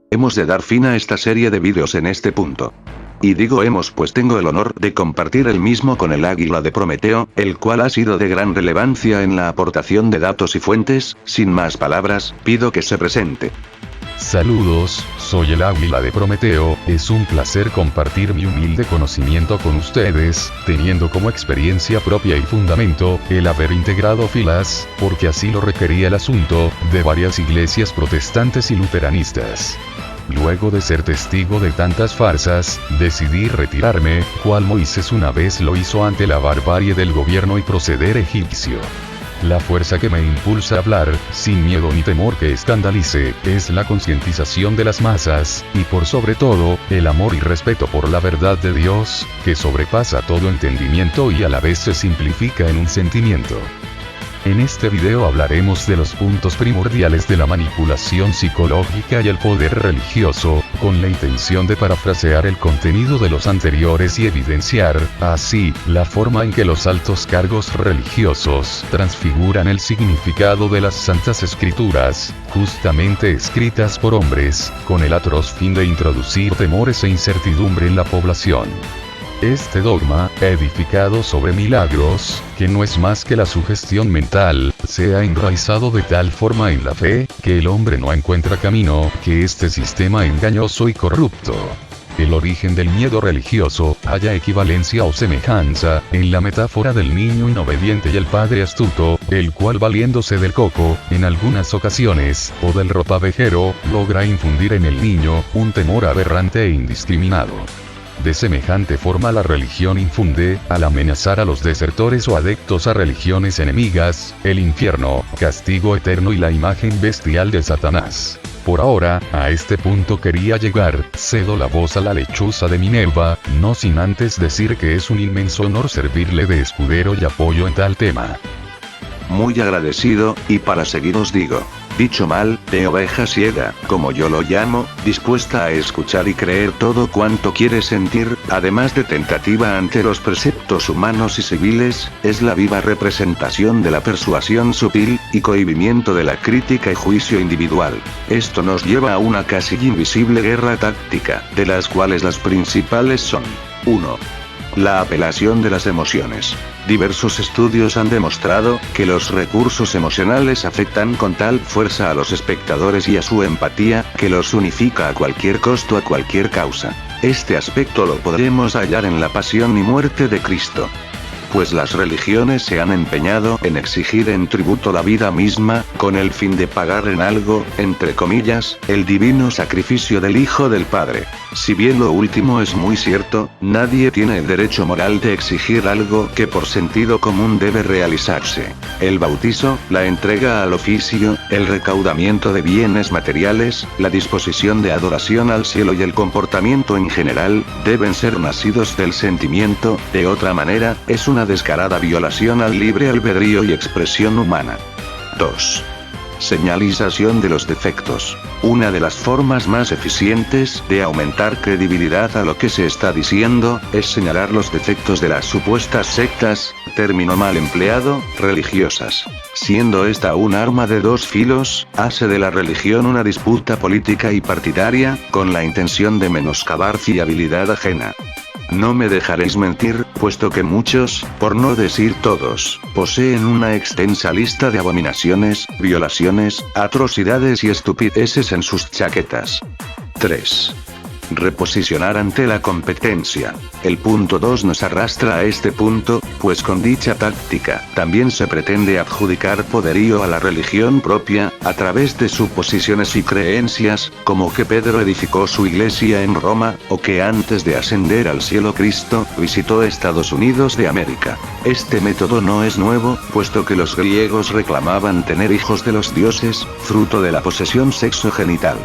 Hemos de dar fin a esta serie de vídeos en este punto. Y digo hemos pues tengo el honor de compartir el mismo con el Águila de Prometeo, el cual ha sido de gran relevancia en la aportación de datos y fuentes. Sin más palabras, pido que se presente. Saludos, soy el Águila de Prometeo, es un placer compartir mi humilde conocimiento con ustedes, teniendo como experiencia propia y fundamento, el haber integrado filas, porque así lo requería el asunto, de varias iglesias protestantes y luteranistas. Luego de ser testigo de tantas farsas, decidí retirarme, cual Moisés una vez lo hizo ante la barbarie del gobierno y proceder egipcio. La fuerza que me impulsa a hablar, sin miedo ni temor que escandalice, es la concientización de las masas, y por sobre todo, el amor y respeto por la verdad de Dios, que sobrepasa todo entendimiento y a la vez se simplifica en un sentimiento. En este video hablaremos de los puntos primordiales de la manipulación psicológica y el poder religioso, con la intención de parafrasear el contenido de los anteriores y evidenciar, así, la forma en que los altos cargos religiosos transfiguran el significado de las Santas Escrituras, justamente escritas por hombres, con el atroz fin de introducir temores e incertidumbre en la población. Este dogma, edificado sobre milagros, que no es más que la sugestión mental, se ha enraizado de tal forma en la fe, que el hombre no encuentra camino, que este sistema engañoso y corrupto. El origen del miedo religioso, halla equivalencia o semejanza, en la metáfora del niño inobediente y el padre astuto, el cual valiéndose del coco, en algunas ocasiones, o del ropavejero, logra infundir en el niño, un temor aberrante e indiscriminado. De semejante forma la religión infunde, al amenazar a los desertores o adeptos a religiones enemigas, el infierno, castigo eterno y la imagen bestial de Satanás. Por ahora, a este punto quería llegar, cedo la voz a la lechuza de Minerva, no sin antes decir que es un inmenso honor servirle de escudero y apoyo en tal tema. Muy agradecido, y para seguir os digo, dicho mal, de oveja ciega, como yo lo llamo, dispuesta a escuchar y creer todo cuanto quiere sentir, además de tentativa ante los preceptos humanos y civiles, es la viva representación de la persuasión sutil, y cohibimiento de la crítica y juicio individual. Esto nos lleva a una casi invisible guerra táctica, de las cuales las principales son: 1. La apelación de las emociones. Diversos estudios han demostrado que los recursos emocionales afectan con tal fuerza a los espectadores y a su empatía, que los unifica a cualquier costo, a cualquier causa. Este aspecto lo podemos hallar en la pasión y muerte de Cristo. Pues las religiones se han empeñado en exigir en tributo la vida misma, con el fin de pagar en algo, entre comillas, el divino sacrificio del Hijo del Padre. Si bien lo último es muy cierto, nadie tiene el derecho moral de exigir algo que por sentido común debe realizarse. El bautizo, la entrega al oficio, el recaudamiento de bienes materiales, la disposición de adoración al cielo y el comportamiento en general, deben ser nacidos del sentimiento, de otra manera, es una descarada violación al libre albedrío y expresión humana. 2. Señalización de los defectos. Una de las formas más eficientes de aumentar credibilidad a lo que se está diciendo, es señalar los defectos de las supuestas sectas, término mal empleado, religiosas. Siendo esta un arma de dos filos, hace de la religión una disputa política y partidaria, con la intención de menoscabar fiabilidad ajena. No me dejaréis mentir, puesto que muchos, por no decir todos, poseen una extensa lista de abominaciones, violaciones, atrocidades y estupideces en sus chaquetas. 3. Reposicionar ante la competencia. El punto 2 nos arrastra a este punto, pues con dicha táctica, también se pretende adjudicar poderío a la religión propia, a través de suposiciones y creencias, como que Pedro edificó su iglesia en Roma, o que antes de ascender al cielo Cristo, visitó Estados Unidos de América. Este método no es nuevo, puesto que los griegos reclamaban tener hijos de los dioses, fruto de la posesión sexogenital.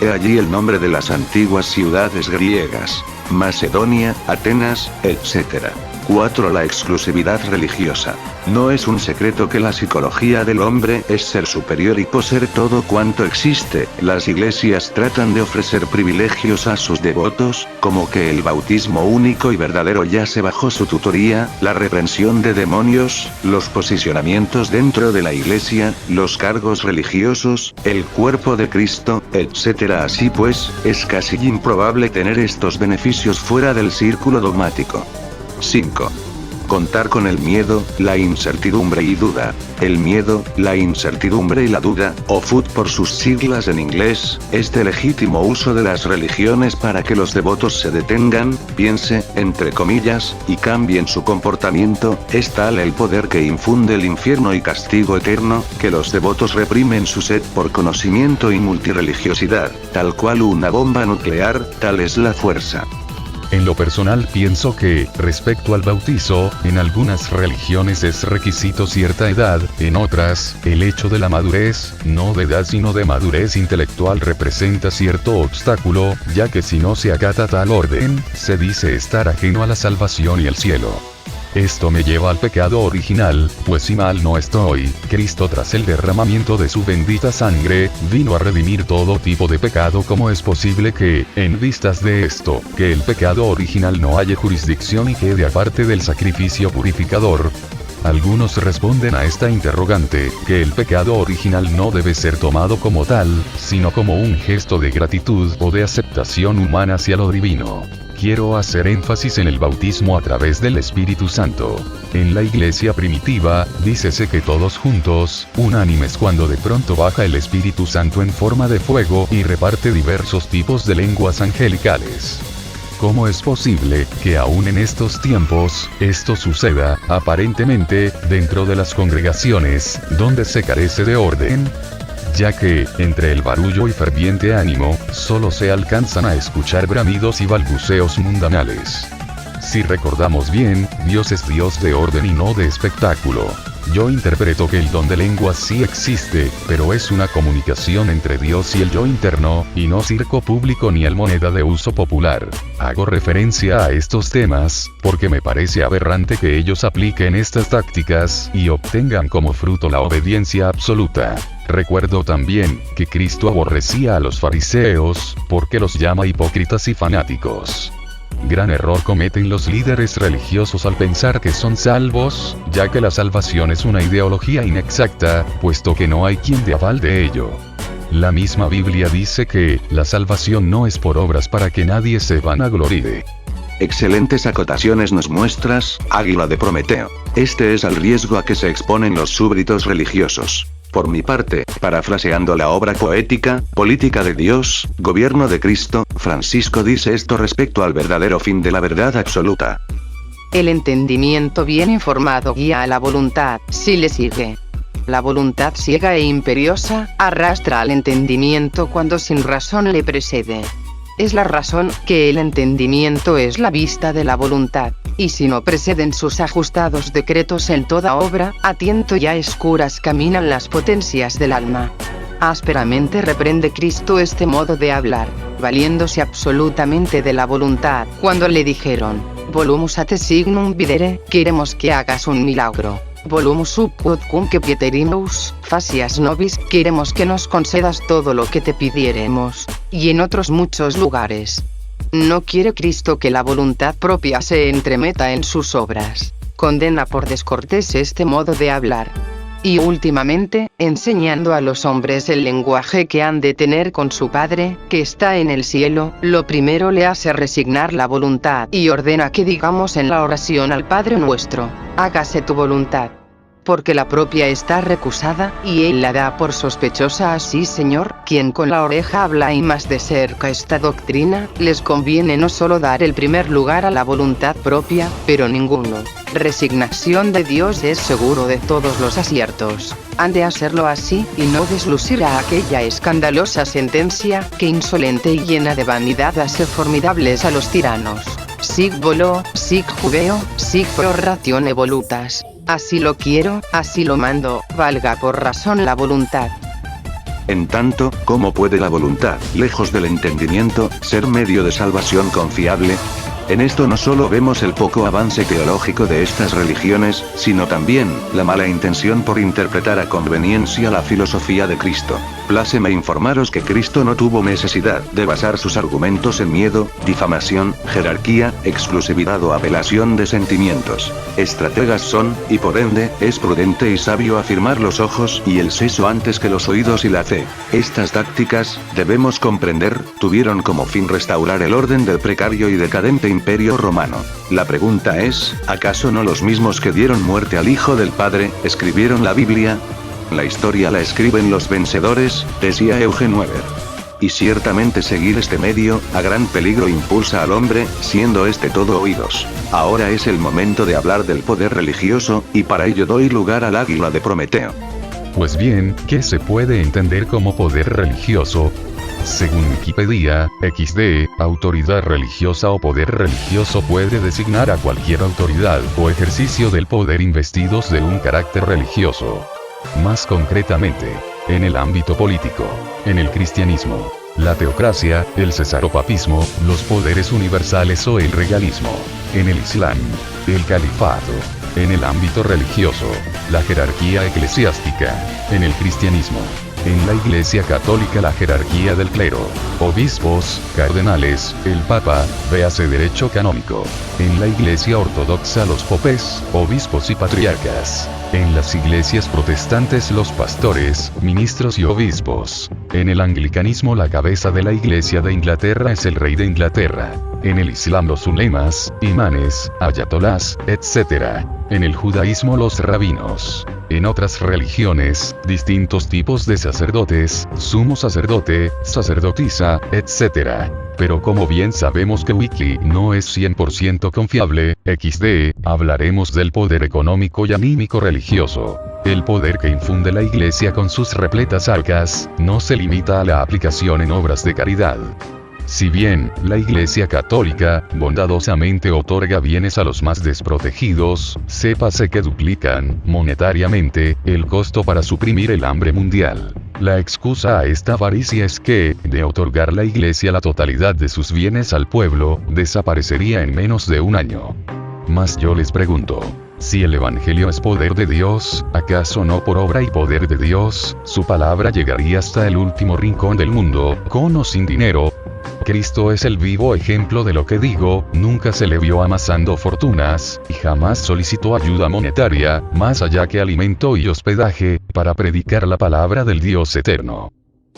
He allí el nombre de las antiguas ciudades griegas: Macedonia, Atenas, etc. 4. La exclusividad religiosa. No es un secreto que la psicología del hombre es ser superior y poseer todo cuanto existe. Las iglesias tratan de ofrecer privilegios a sus devotos, como que el bautismo único y verdadero yace bajo su tutoría, la reprensión de demonios, los posicionamientos dentro de la iglesia, los cargos religiosos, el cuerpo de Cristo, etc. Así pues, es casi improbable tener estos beneficios fuera del círculo dogmático. 5. Contar con el miedo, la incertidumbre y duda. El miedo, la incertidumbre y la duda, o FUD por sus siglas en inglés, es de legítimo uso de las religiones para que los devotos se detengan, piense, entre comillas, y cambien su comportamiento. Es tal el poder que infunde el infierno y castigo eterno, que los devotos reprimen su sed por conocimiento y multireligiosidad, tal cual una bomba nuclear, tal es la fuerza. En lo personal pienso que, respecto al bautizo, en algunas religiones es requisito cierta edad, en otras, el hecho de la madurez, no de edad sino de madurez intelectual representa cierto obstáculo, ya que si no se acata tal orden, se dice estar ajeno a la salvación y el cielo. Esto me lleva al pecado original, pues si mal no estoy, Cristo tras el derramamiento de su bendita sangre, vino a redimir todo tipo de pecado. ¿Cómo es posible que, en vistas de esto, que el pecado original no haya jurisdicción y quede aparte del sacrificio purificador? Algunos responden a esta interrogante, que el pecado original no debe ser tomado como tal, sino como un gesto de gratitud o de aceptación humana hacia lo divino. Quiero hacer énfasis en el bautismo a través del Espíritu Santo. En la iglesia primitiva, dícese que todos juntos, unánimes cuando de pronto baja el Espíritu Santo en forma de fuego y reparte diversos tipos de lenguas angelicales. ¿Cómo es posible que aún en estos tiempos, esto suceda, aparentemente, dentro de las congregaciones, donde se carece de orden? Ya que, entre el barullo y ferviente ánimo, solo se alcanzan a escuchar bramidos y balbuceos mundanales. Si recordamos bien, Dios es Dios de orden y no de espectáculo. Yo interpreto que el don de lenguas sí existe, pero es una comunicación entre Dios y el yo interno, y no circo público ni moneda de uso popular. Hago referencia a estos temas, porque me parece aberrante que ellos apliquen estas tácticas, y obtengan como fruto la obediencia absoluta. Recuerdo también, que Cristo aborrecía a los fariseos, porque los llama hipócritas y fanáticos. Gran error cometen los líderes religiosos al pensar que son salvos, ya que la salvación es una ideología inexacta, puesto que no hay quien dé aval de ello. La misma Biblia dice que, la salvación no es por obras para que nadie se vanaglorie. Excelentes acotaciones nos muestras, Águila de Prometeo. Este es el riesgo a que se exponen los súbditos religiosos. Por mi parte, parafraseando la obra poética, Política de Dios, Gobierno de Cristo, Francisco dice esto respecto al verdadero fin de la verdad absoluta. El entendimiento bien informado guía a la voluntad, si le sigue. La voluntad ciega e imperiosa, arrastra al entendimiento cuando sin razón le precede. Es la razón, que el entendimiento es la vista de la voluntad, y si no preceden sus ajustados decretos en toda obra, a tiento y a escuras caminan las potencias del alma. Ásperamente reprende Cristo este modo de hablar, valiéndose absolutamente de la voluntad, cuando le dijeron, volumus a te signum videre, queremos que hagas un milagro. Volumus sub quod cum que pieterimus, facias nobis, queremos que nos concedas todo lo que te pidiéremos, y en otros muchos lugares. No quiere Cristo que la voluntad propia se entremeta en sus obras. Condena por descortés este modo de hablar. Y últimamente, enseñando a los hombres el lenguaje que han de tener con su Padre, que está en el cielo, lo primero le hace resignar la voluntad y ordena que digamos en la oración al Padre nuestro, hágase tu voluntad. Porque la propia está recusada, y él la da por sospechosa. Así, Señor, quien con la oreja habla y más de cerca esta doctrina, les conviene no solo dar el primer lugar a la voluntad propia, pero ninguno. Resignación de Dios es seguro de todos los aciertos. Han de hacerlo así, y no deslucir a aquella escandalosa sentencia, que insolente y llena de vanidad hace formidables a los tiranos. Sic volo, sic jubeo, sic pro ratione volutas. Así lo quiero, así lo mando, valga por razón la voluntad. En tanto, ¿cómo puede la voluntad, lejos del entendimiento, ser medio de salvación confiable? En esto no solo vemos el poco avance teológico de estas religiones, sino también, la mala intención por interpretar a conveniencia la filosofía de Cristo. Pláceme informaros que Cristo no tuvo necesidad de basar sus argumentos en miedo, difamación, jerarquía, exclusividad o apelación de sentimientos. Estrategas son, y por ende, es prudente y sabio afirmar los ojos y el seso antes que los oídos y la fe. Estas tácticas, debemos comprender, tuvieron como fin restaurar el orden del precario y decadente imperio romano. La pregunta es, ¿acaso no los mismos que dieron muerte al Hijo del Padre, escribieron la Biblia? La historia la escriben los vencedores, decía Eugen Weber. Y ciertamente seguir este medio, a gran peligro impulsa al hombre, siendo este todo oídos. Ahora es el momento de hablar del poder religioso, y para ello doy lugar al águila de Prometeo. Pues bien, ¿qué se puede entender como poder religioso? Según Wikipedia, XD, autoridad religiosa o poder religioso puede designar a cualquier autoridad o ejercicio del poder investidos de un carácter religioso. Más concretamente, en el ámbito político, en el cristianismo, la teocracia, el cesaropapismo, los poderes universales o el regalismo, en el islam, el califato, en el ámbito religioso, la jerarquía eclesiástica, en el cristianismo, en la Iglesia Católica la jerarquía del clero, obispos, cardenales, el papa, véase derecho canónico, en la Iglesia Ortodoxa los popes, obispos y patriarcas, en las iglesias protestantes los pastores, ministros y obispos, en el anglicanismo la cabeza de la Iglesia de Inglaterra es el rey de Inglaterra, en el islam los ulemas, imanes, ayatolás, etc., en el judaísmo los rabinos. En otras religiones, distintos tipos de sacerdotes, sumo sacerdote, sacerdotisa, etc. Pero como bien sabemos que Wiki no es 100% confiable, XD, hablaremos del poder económico y anímico religioso. El poder que infunde la Iglesia con sus repletas arcas, no se limita a la aplicación en obras de caridad. Si bien, la Iglesia Católica, bondadosamente otorga bienes a los más desprotegidos, sépase que duplican, monetariamente, el costo para suprimir el hambre mundial. La excusa a esta avaricia es que, de otorgar la Iglesia la totalidad de sus bienes al pueblo, desaparecería en menos de un año. Mas yo les pregunto, si el Evangelio es poder de Dios, ¿acaso no por obra y poder de Dios, su palabra llegaría hasta el último rincón del mundo, con o sin dinero? Cristo es el vivo ejemplo de lo que digo, nunca se le vio amasando fortunas, y jamás solicitó ayuda monetaria, más allá que alimento y hospedaje, para predicar la palabra del Dios eterno.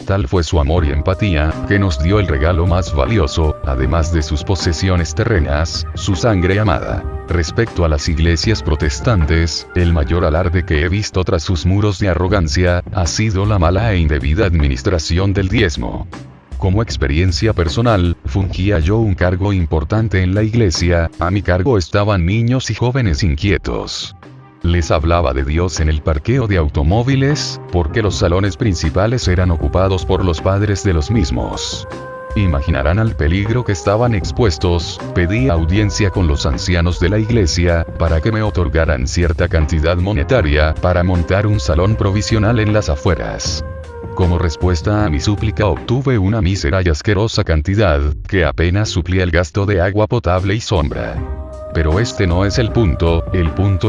Tal fue su amor y empatía, que nos dio el regalo más valioso, además de sus posesiones terrenas, su sangre amada. Respecto a las iglesias protestantes, el mayor alarde que he visto tras sus muros de arrogancia, ha sido la mala e indebida administración del diezmo. Como experiencia personal, fungía yo un cargo importante en la iglesia, a mi cargo estaban niños y jóvenes inquietos. Les hablaba de Dios en el parqueo de automóviles, porque los salones principales eran ocupados por los padres de los mismos. Imaginarán al peligro que estaban expuestos, pedí audiencia con los ancianos de la iglesia, para que me otorgaran cierta cantidad monetaria, para montar un salón provisional en las afueras. Como respuesta a mi súplica obtuve una mísera y asquerosa cantidad, que apenas suplía el gasto de agua potable y sombra. Pero este no es el punto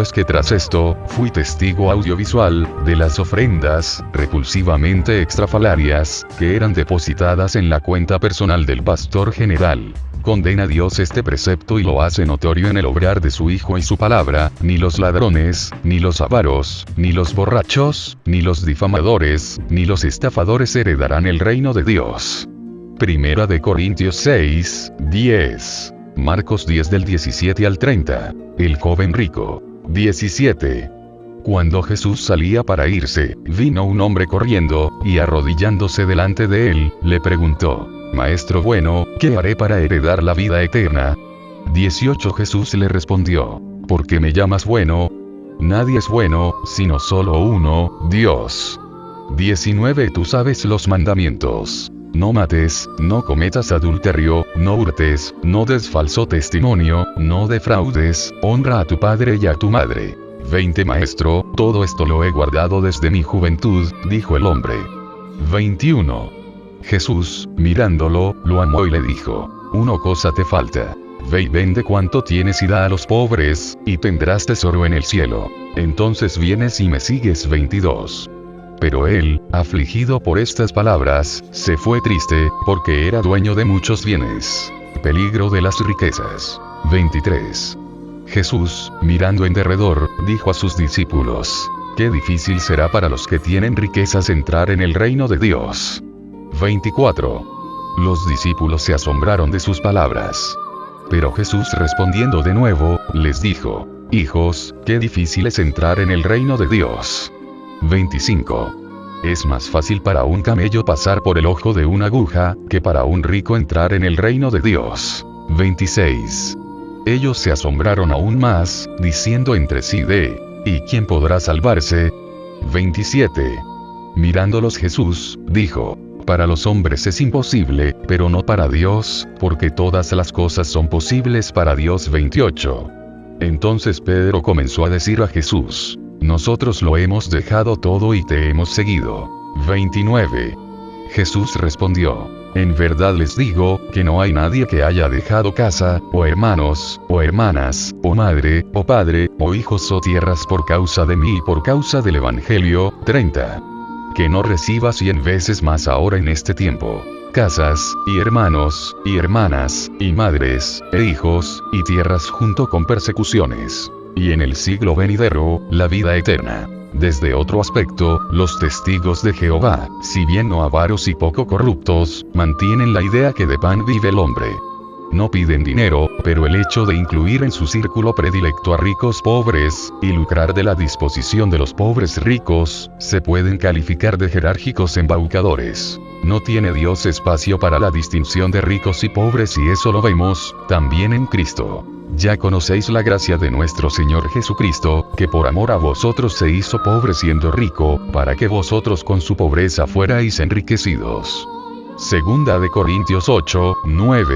es que tras esto, fui testigo audiovisual, de las ofrendas, repulsivamente extrafalarias, que eran depositadas en la cuenta personal del pastor general. Condena Dios este precepto y lo hace notorio en el obrar de su Hijo y su palabra, ni los ladrones, ni los avaros, ni los borrachos, ni los difamadores, ni los estafadores heredarán el reino de Dios. Primera de Corintios 6, 10. Marcos 10 del 17 al 30. El joven rico. 17. Cuando Jesús salía para irse, vino un hombre corriendo, y arrodillándose delante de él, le preguntó: Maestro bueno, ¿qué haré para heredar la vida eterna? 18. Jesús le respondió: ¿Por qué me llamas bueno? Nadie es bueno, sino solo uno, Dios. 19. Tú sabes los mandamientos. No mates, no cometas adulterio, no hurtes, no des falso testimonio, no defraudes, honra a tu padre y a tu madre. 20. Maestro, todo esto lo he guardado desde mi juventud, dijo el hombre. 21. Jesús, mirándolo, lo amó y le dijo: Una cosa te falta. Ve y vende cuanto tienes y da a los pobres, y tendrás tesoro en el cielo. Entonces vienes y me sigues. 22. Pero él, afligido por estas palabras, se fue triste, porque era dueño de muchos bienes. Peligro de las riquezas. 23. Jesús, mirando en derredor, dijo a sus discípulos: qué difícil será para los que tienen riquezas entrar en el reino de Dios. 24. Los discípulos se asombraron de sus palabras. Pero Jesús, respondiendo de nuevo, les dijo: hijos, qué difícil es entrar en el reino de Dios. 25. Es más fácil para un camello pasar por el ojo de una aguja, que para un rico entrar en el reino de Dios. 26. Ellos se asombraron aún más, diciendo entre sí ¿y quién podrá salvarse? 27. Mirándolos Jesús, dijo: para los hombres es imposible, pero no para Dios, porque todas las cosas son posibles para Dios. 28. Entonces Pedro comenzó a decir a Jesús: nosotros lo hemos dejado todo y te hemos seguido. 29. Jesús respondió: en verdad les digo, que no hay nadie que haya dejado casa, o hermanos, o hermanas, o madre, o padre, o hijos o tierras por causa de mí y por causa del Evangelio. 30. Que no reciba 100 veces más ahora en este tiempo, casas, y hermanos, y hermanas, y madres, e hijos, y tierras junto con persecuciones, y en el siglo venidero, la vida eterna. Desde otro aspecto, los testigos de Jehová, si bien no avaros y poco corruptos, mantienen la idea que de pan vive el hombre. No piden dinero, pero el hecho de incluir en su círculo predilecto a ricos pobres, y lucrar de la disposición de los pobres ricos, se pueden calificar de jerárquicos embaucadores. No tiene Dios espacio para la distinción de ricos y pobres, y eso lo vemos, también en Cristo. Ya conocéis la gracia de nuestro Señor Jesucristo, que por amor a vosotros se hizo pobre siendo rico, para que vosotros con su pobreza fuerais enriquecidos. Segunda de Corintios 8, 9.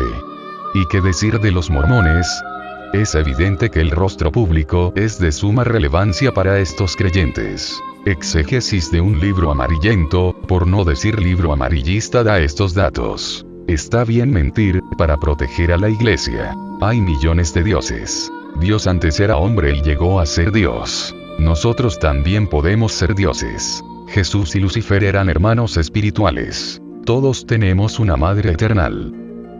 ¿Y qué decir de los mormones? Es evidente que el rostro público es de suma relevancia para estos creyentes. Exégesis de un libro amarillento, por no decir libro amarillista, da estos datos. Está bien mentir, para proteger a la iglesia. Hay millones de dioses. Dios antes era hombre y llegó a ser Dios. Nosotros también podemos ser dioses. Jesús y Lucifer eran hermanos espirituales. Todos tenemos una madre eternal.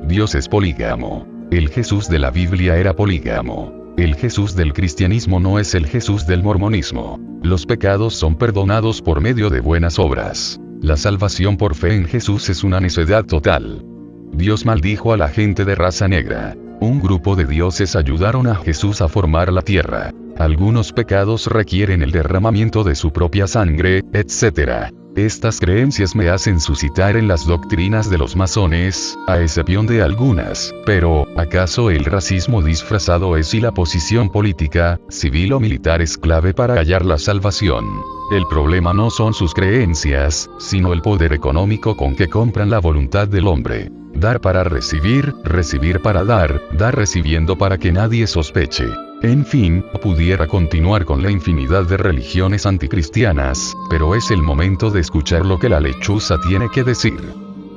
Dios es polígamo. El Jesús de la Biblia era polígamo. El Jesús del cristianismo no es el Jesús del mormonismo. Los pecados son perdonados por medio de buenas obras. La salvación por fe en Jesús es una necedad total. Dios maldijo a la gente de raza negra. Un grupo de dioses ayudaron a Jesús a formar la tierra. Algunos pecados requieren el derramamiento de su propia sangre, etc. Estas creencias me hacen suscitar en las doctrinas de los masones, a excepción de algunas, pero, ¿acaso el racismo disfrazado es y la posición política, civil o militar es clave para hallar la salvación? El problema no son sus creencias, sino el poder económico con que compran la voluntad del hombre. Dar para recibir, recibir para dar, dar recibiendo para que nadie sospeche. En fin, pudiera continuar con la infinidad de religiones anticristianas, pero es el momento de escuchar lo que la lechuza tiene que decir.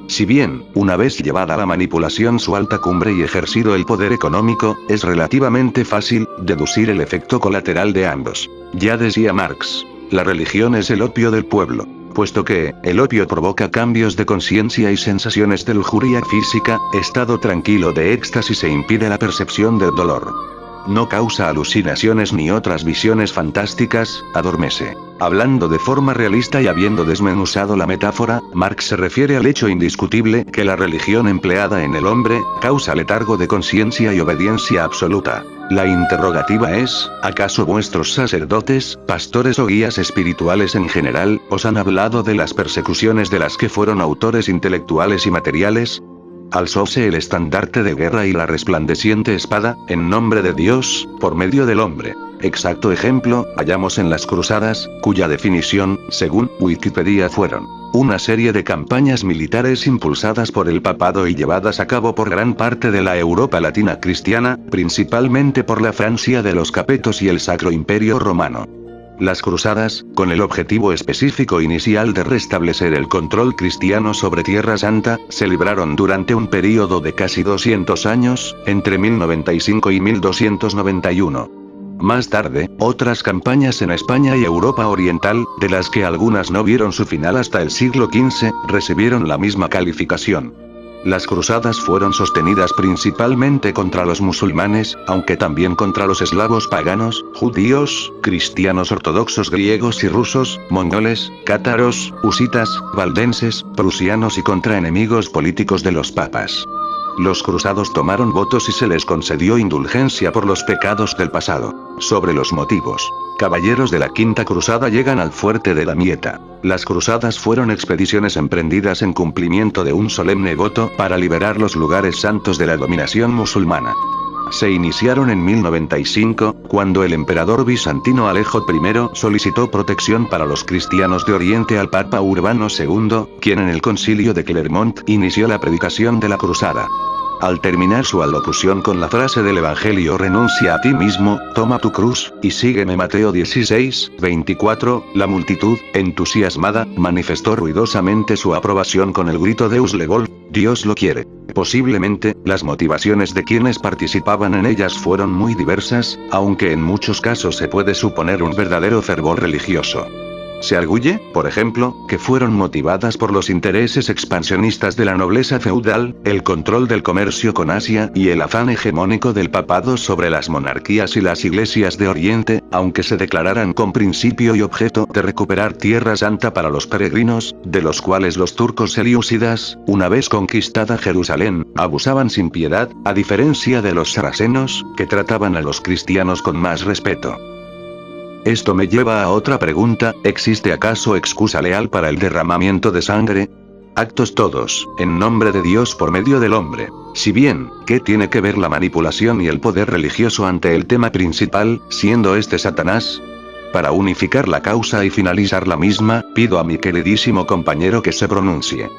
Si bien, una vez llevada la manipulación su alta cumbre y ejercido el poder económico, es relativamente fácil deducir el efecto colateral de ambos. Ya decía Marx, la religión es el opio del pueblo. Puesto que, el opio provoca cambios de conciencia y sensaciones de lujuria física, estado tranquilo de éxtasis e impide la percepción del dolor. No causa alucinaciones ni otras visiones fantásticas, adormece. Hablando de forma realista y habiendo desmenuzado la metáfora, Marx se refiere al hecho indiscutible que la religión empleada en el hombre, causa letargo de conciencia y obediencia absoluta. La interrogativa es, ¿acaso vuestros sacerdotes, pastores o guías espirituales en general, os han hablado de las persecuciones de las que fueron autores intelectuales y materiales? Alzóse el estandarte de guerra y la resplandeciente espada, en nombre de Dios, por medio del hombre. Exacto ejemplo, hallamos en las cruzadas, cuya definición, según Wikipedia, fueron una serie de campañas militares impulsadas por el papado y llevadas a cabo por gran parte de la Europa latina cristiana, principalmente por la Francia de los Capetos y el Sacro Imperio Romano. Las cruzadas, con el objetivo específico inicial de restablecer el control cristiano sobre Tierra Santa, se libraron durante un período de casi 200 años, entre 1095 y 1291. Más tarde, otras campañas en España y Europa Oriental, de las que algunas no vieron su final hasta el siglo XV, recibieron la misma calificación. Las cruzadas fueron sostenidas principalmente contra los musulmanes, aunque también contra los eslavos paganos, judíos, cristianos ortodoxos griegos y rusos, mongoles, cátaros, husitas, valdenses, prusianos y contra enemigos políticos de los papas. Los cruzados tomaron votos y se les concedió indulgencia por los pecados del pasado. Sobre los motivos. Caballeros de la Quinta Cruzada llegan al fuerte de Damieta. Las cruzadas fueron expediciones emprendidas en cumplimiento de un solemne voto para liberar los lugares santos de la dominación musulmana. Se iniciaron en 1095, cuando el emperador bizantino Alejo I solicitó protección para los cristianos de Oriente al Papa Urbano II, quien en el concilio de Clermont inició la predicación de la cruzada. Al terminar su alocución con la frase del Evangelio renuncia a ti mismo, toma tu cruz, y sígueme Mateo 16:24, la multitud, entusiasmada, manifestó ruidosamente su aprobación con el grito Deus le vol, Dios lo quiere. Posiblemente, las motivaciones de quienes participaban en ellas fueron muy diversas, aunque en muchos casos se puede suponer un verdadero fervor religioso. Se arguye, por ejemplo, que fueron motivadas por los intereses expansionistas de la nobleza feudal, el control del comercio con Asia y el afán hegemónico del papado sobre las monarquías y las iglesias de Oriente, aunque se declararan con principio y objeto de recuperar Tierra Santa para los peregrinos, de los cuales los turcos selyúcidas, una vez conquistada Jerusalén, abusaban sin piedad, a diferencia de los saracenos, que trataban a los cristianos con más respeto. Esto me lleva a otra pregunta, ¿existe acaso excusa leal para el derramamiento de sangre? Actos todos, en nombre de Dios por medio del hombre. Si bien, ¿qué tiene que ver la manipulación y el poder religioso ante el tema principal, siendo este Satanás? Para unificar la causa y finalizar la misma, pido a mi queridísimo compañero que se pronuncie.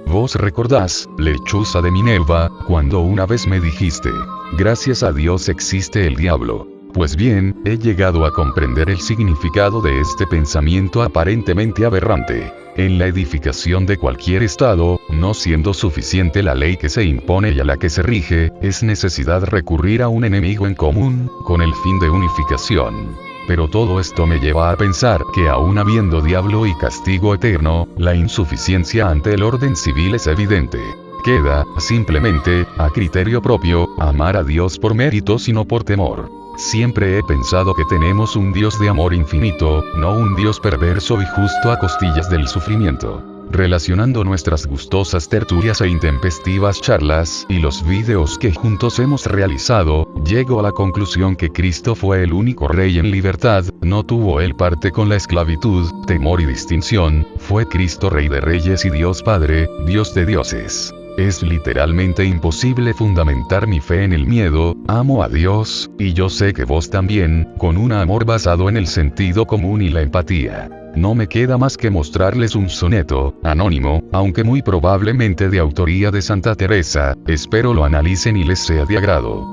Vos recordás, lechuza de Minerva, cuando una vez me dijiste, gracias a Dios existe el diablo. Pues bien, he llegado a comprender el significado de este pensamiento aparentemente aberrante. En la edificación de cualquier estado, no siendo suficiente la ley que se impone y a la que se rige, es necesidad recurrir a un enemigo en común, con el fin de unificación. Pero todo esto me lleva a pensar que aún habiendo diablo y castigo eterno, la insuficiencia ante el orden civil es evidente. Queda, simplemente, a criterio propio, amar a Dios por méritos y no por temor. Siempre he pensado que tenemos un Dios de amor infinito, no un Dios perverso y justo a costillas del sufrimiento. Relacionando nuestras gustosas tertulias e intempestivas charlas, y los vídeos que juntos hemos realizado, llego a la conclusión que Cristo fue el único rey en libertad, no tuvo él parte con la esclavitud, temor y distinción, fue Cristo Rey de Reyes y Dios Padre, Dios de dioses. Es literalmente imposible fundamentar mi fe en el miedo, amo a Dios, y yo sé que vos también, con un amor basado en el sentido común y la empatía. No me queda más que mostrarles un soneto, anónimo, aunque muy probablemente de autoría de Santa Teresa, espero lo analicen y les sea de agrado.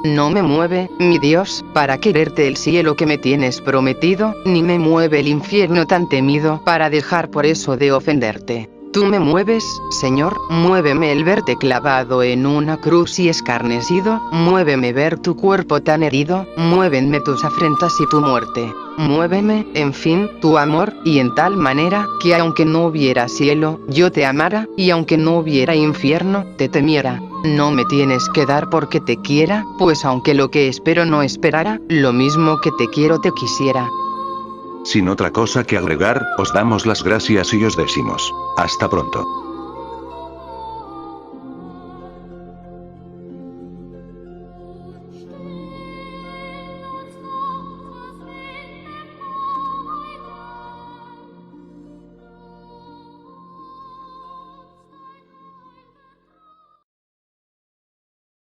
No me mueve, mi Dios, para quererte el cielo que me tienes prometido, ni me mueve el infierno tan temido para dejar por eso de ofenderte. Tú me mueves, Señor, muéveme el verte clavado en una cruz y escarnecido, muéveme ver tu cuerpo tan herido, muévenme tus afrentas y tu muerte. Muéveme, en fin, tu amor, y en tal manera, que aunque no hubiera cielo, yo te amara, y aunque no hubiera infierno, te temiera. No me tienes que dar porque te quiera, pues aunque lo que espero no esperara, lo mismo que te quiero te quisiera. Sin otra cosa que agregar, os damos las gracias y os decimos, hasta pronto.